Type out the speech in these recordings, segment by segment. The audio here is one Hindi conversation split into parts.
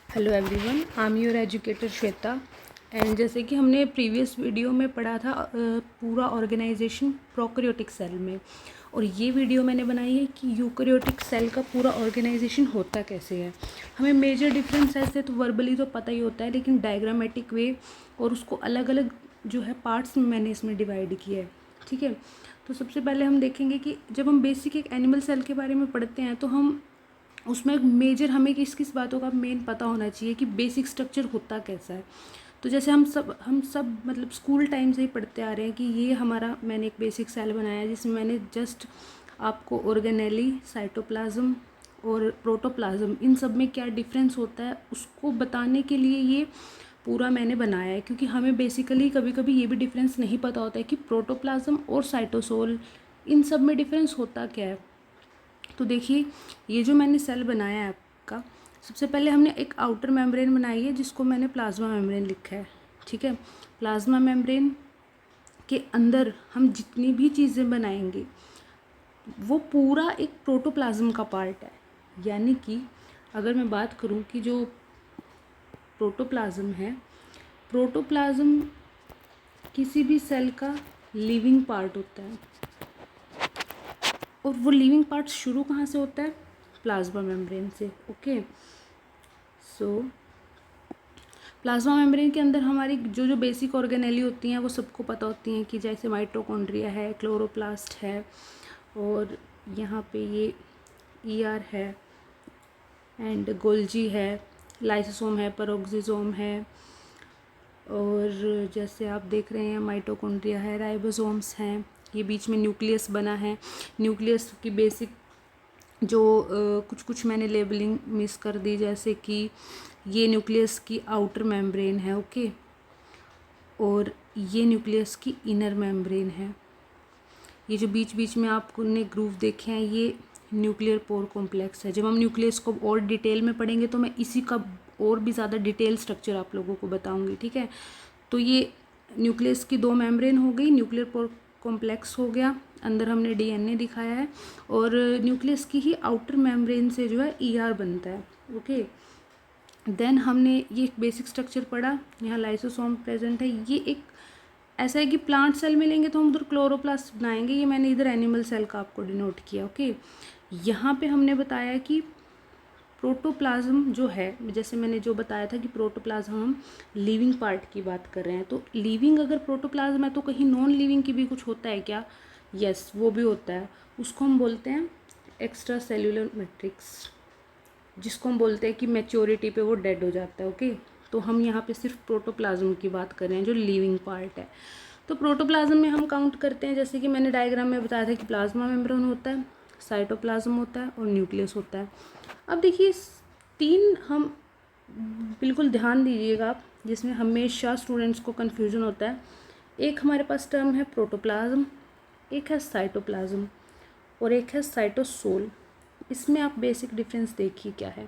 Hello everyone, I am your educator Shweta. And जैसे कि हमने प्रीवियस वीडियो में पढ़ा था पूरा ऑर्गेनाइजेशन प्रोकैरियोटिक सेल में, और ये वीडियो मैंने बनाई है कि यूकैरियोटिक सेल का पूरा ऑर्गेनाइजेशन होता कैसे है। हमें मेजर डिफरेंस ऐसे तो वर्बली तो पता ही होता है, लेकिन डायग्रामेटिक वे और उसको अलग अलग जो है पार्ट्स में मैंने इसमें डिवाइड किया है। ठीक है, तो सबसे पहले हम देखेंगे कि जब हम बेसिक एक एनिमल सेल के बारे में पढ़ते हैं तो हम उसमें मेजर हमें किस किस बातों का मेन पता होना चाहिए कि बेसिक स्ट्रक्चर होता कैसा है। तो जैसे हम सब मतलब स्कूल टाइम से ही पढ़ते आ रहे हैं कि ये हमारा मैंने एक बेसिक सेल बनाया है जिसमें मैंने जस्ट आपको ऑर्गेनेली, साइटोप्लाज्म और प्रोटोप्लाज्म इन सब में क्या डिफरेंस होता है उसको बताने के लिए ये पूरा मैंने बनाया है। क्योंकि हमें बेसिकली कभी कभी ये भी डिफरेंस नहीं पता होता है कि प्रोटोप्लाज्म और साइटोसोल इन सब में डिफरेंस होता क्या है। तो देखिए, ये जो मैंने सेल बनाया है आपका, सबसे पहले हमने एक आउटर मेम्ब्रेन बनाई है जिसको मैंने प्लाज्मा मेम्ब्रेन लिखा है। ठीक है, प्लाज्मा मेम्ब्रेन के अंदर हम जितनी भी चीज़ें बनाएंगे वो पूरा एक प्रोटोप्लाज्म का पार्ट है। यानी कि अगर मैं बात करूं कि जो प्रोटोप्लाज्म है, प्रोटोप्लाज्म किसी भी सेल का लिविंग पार्ट होता है, और वो लिविंग पार्ट शुरू कहाँ से होता है? प्लाज्मा मेम्ब्रेन से। ओके, सो प्लाज्मा मेम्ब्रेन के अंदर हमारी जो जो बेसिक ऑर्गेनेली होती हैं वो सबको पता होती हैं कि जैसे माइटोकॉन्ड्रिया है, क्लोरोप्लास्ट है, और यहाँ पे ये ईआर है, एंड गोल्जी है, लाइसोसोम है, पेरोक्सिसोम है, और जैसे आप देख रहे हैं माइटोकॉन्ड्रिया है, राइबोसोम्स हैं, ये बीच में न्यूक्लियस बना है। न्यूक्लियस की बेसिक जो कुछ कुछ मैंने लेबलिंग मिस कर दी, जैसे कि ये न्यूक्लियस की आउटर मेम्ब्रेन है। ओके, और ये न्यूक्लियस की इनर मेम्ब्रेन है। ये जो बीच बीच में आपने ग्रूव देखे हैं ये न्यूक्लियर पोर कॉम्प्लेक्स है। जब हम न्यूक्लियस को और डिटेल में पढ़ेंगे तो मैं इसी का और भी ज़्यादा डिटेल स्ट्रक्चर आप लोगों को बताऊंगी। ठीक है, तो ये न्यूक्लियस की दो मेम्ब्रेन हो गई, न्यूक्लियर पोर कॉम्प्लेक्स हो गया, अंदर हमने डीएनए दिखाया है, और न्यूक्लियस की ही आउटर मेम्ब्रेन से जो है ईआर बनता है। ओके, देन हमने ये एक बेसिक स्ट्रक्चर पढ़ा, यहाँ लाइसोसोम प्रेजेंट है। ये एक ऐसा है कि प्लांट सेल में लेंगे तो हम उधर क्लोरोप्लास्ट बनाएंगे, ये मैंने इधर एनिमल सेल का आपको डिनोट किया। ओके, यहाँ पे हमने बताया कि प्रोटोप्लाज्म जो है, जैसे मैंने जो बताया था कि प्रोटोप्लाज्म हम लिविंग पार्ट की बात कर रहे हैं, तो लिविंग अगर प्रोटोप्लाज्म है तो कहीं नॉन लिविंग की भी कुछ होता है क्या? यस, वो भी होता है। उसको हम बोलते हैं एक्स्ट्रा सेल्यूलर मैट्रिक्स, जिसको हम बोलते हैं कि मैच्योरिटी पे वो डेड हो जाता है। ओके, तो हम यहाँ पे सिर्फ प्रोटोप्लाज्म की बात कर रहे हैं जो लिविंग पार्ट है। तो प्रोटोप्लाज्म में हम काउंट करते हैं, जैसे कि मैंने डायग्राम में बताया था कि प्लाज्मा मेम्ब्रेन होता है, साइटोप्लाज्म होता है और न्यूक्लियस होता है। अब देखिए, तीन हम बिल्कुल ध्यान दीजिएगा आप, जिसमें हमेशा स्टूडेंट्स को कन्फ्यूजन होता है। एक हमारे पास टर्म है प्रोटोप्लाज्म, एक है साइटोप्लाज्म और एक है साइटोसोल। इसमें आप बेसिक डिफरेंस देखिए क्या है।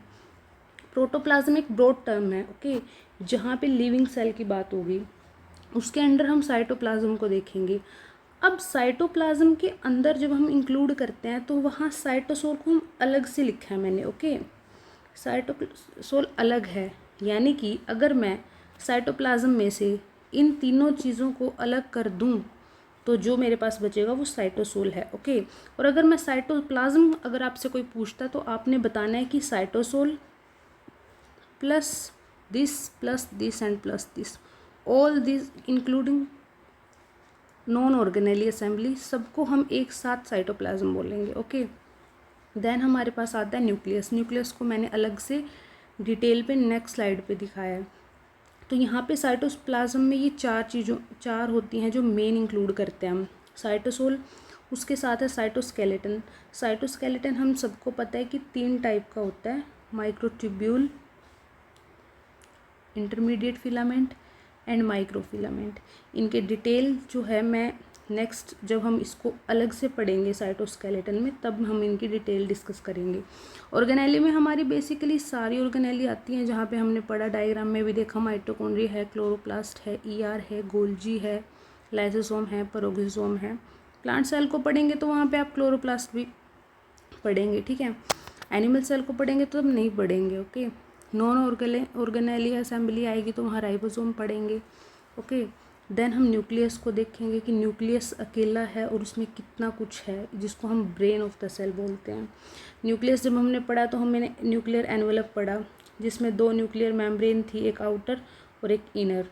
प्रोटोप्लाज्म एक ब्रॉड टर्म है, ओके, जहाँ पे लिविंग सेल की बात होगी। उसके अंडर हम साइटोप्लाज्म को देखेंगे। अब साइटोप्लाज्म के अंदर जब हम इंक्लूड करते हैं तो वहाँ साइटोसोल को हम अलग से लिखा है मैंने। ओके, साइटोसोल अलग है, यानी कि अगर मैं साइटोप्लाज्म में से इन तीनों चीज़ों को अलग कर दूं तो जो मेरे पास बचेगा वो साइटोसोल है। ओके, और अगर मैं साइटोप्लाज्म अगर आपसे कोई पूछता तो आपने बताना है कि cytosol plus this and plus this, all this including non organelle assembly, सबको हम एक साथ साइटोप्लाज्म बोलेंगे। ओके, देन हमारे पास आता है न्यूक्लियस। न्यूक्लियस को मैंने अलग से डिटेल पे नेक्स्ट स्लाइड पे दिखाया है। तो यहाँ पे साइटोप्लाज्म में ये चार होती हैं जो मेन इंक्लूड करते हैं हम। साइटोसोल, उसके साथ है साइटोस्केलेटन। साइटोस्केलेटन हम सबको पता है कि 3 टाइप का होता है, microtubule, intermediate filament and microfilament. इनके डिटेल जो है मैं नेक्स्ट जब हम इसको अलग से पढ़ेंगे साइटोस्केलेटन में तब हम इनकी डिटेल डिस्कस करेंगे। ऑर्गेनेली में हमारी बेसिकली सारी ऑर्गेनेली आती हैं, जहाँ पे हमने पढ़ा डायग्राम में भी देखा, माइटोकॉन्ड्रिया है, क्लोरोप्लास्ट है, ईआर है, गोल्जी है, लाइसोसोम है, पेरोक्सिसोम है। प्लांट सेल को पढ़ेंगे तो वहाँ पे आप क्लोरोप्लास्ट भी पढ़ेंगे। ठीक है, एनिमल सेल को पढ़ेंगे तो अब नहीं पढ़ेंगे। ओके, नॉन ऑर्गेनेली असेंबली आएगी तो वहाँ राइबोसोम पढ़ेंगे। ओके, देन हम न्यूक्लियस को देखेंगे कि न्यूक्लियस अकेला है और उसमें कितना कुछ है, जिसको हम ब्रेन ऑफ द सेल बोलते हैं। न्यूक्लियस जब हमने पढ़ा तो हमने न्यूक्लियर एनवेलप पढ़ा, जिसमें 2 न्यूक्लियर मेम्ब्रेन थी, एक आउटर और एक इनर।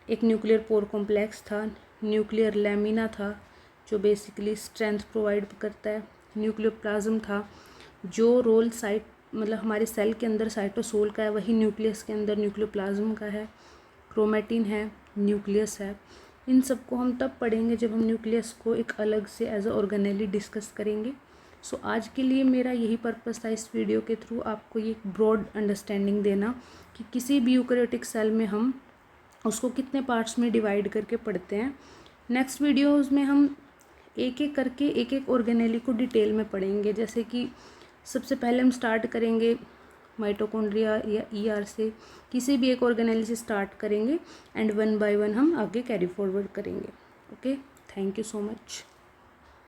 एक न्यूक्लियर पोर कॉम्प्लेक्स था, न्यूक्लियर लैमिना था जो बेसिकली स्ट्रेंथ प्रोवाइड करता है, न्यूक्लियोप्लाज्म था जो रोल साइट मतलब हमारे सेल के अंदर साइटोसोल का है, वही न्यूक्लियस के अंदर न्यूक्लियोप्लाज्म का है, क्रोमेटिन है, न्यूक्लियस है। इन सब को हम तब पढ़ेंगे जब हम न्यूक्लियस को एक अलग से एज अ ऑर्गेनेली डिस्कस करेंगे। सो आज के लिए मेरा यही पर्पस था इस वीडियो के थ्रू आपको ये एक ब्रॉड अंडरस्टैंडिंग देना कि किसी भी यूकेरियोटिक सेल में हम उसको कितने पार्ट्स में डिवाइड करके पढ़ते हैं। नेक्स्ट वीडियोज़ में हम एक एक करके एक एक ऑर्गेनेली को डिटेल में पढ़ेंगे। जैसे कि सबसे पहले हम स्टार्ट करेंगे माइटोकॉन्ड्रिया या ईआर से, किसी भी एक ऑर्गेनेली से स्टार्ट करेंगे एंड 1 बाय 1 हम आगे कैरी फॉरवर्ड करेंगे। Okay, thank you so much.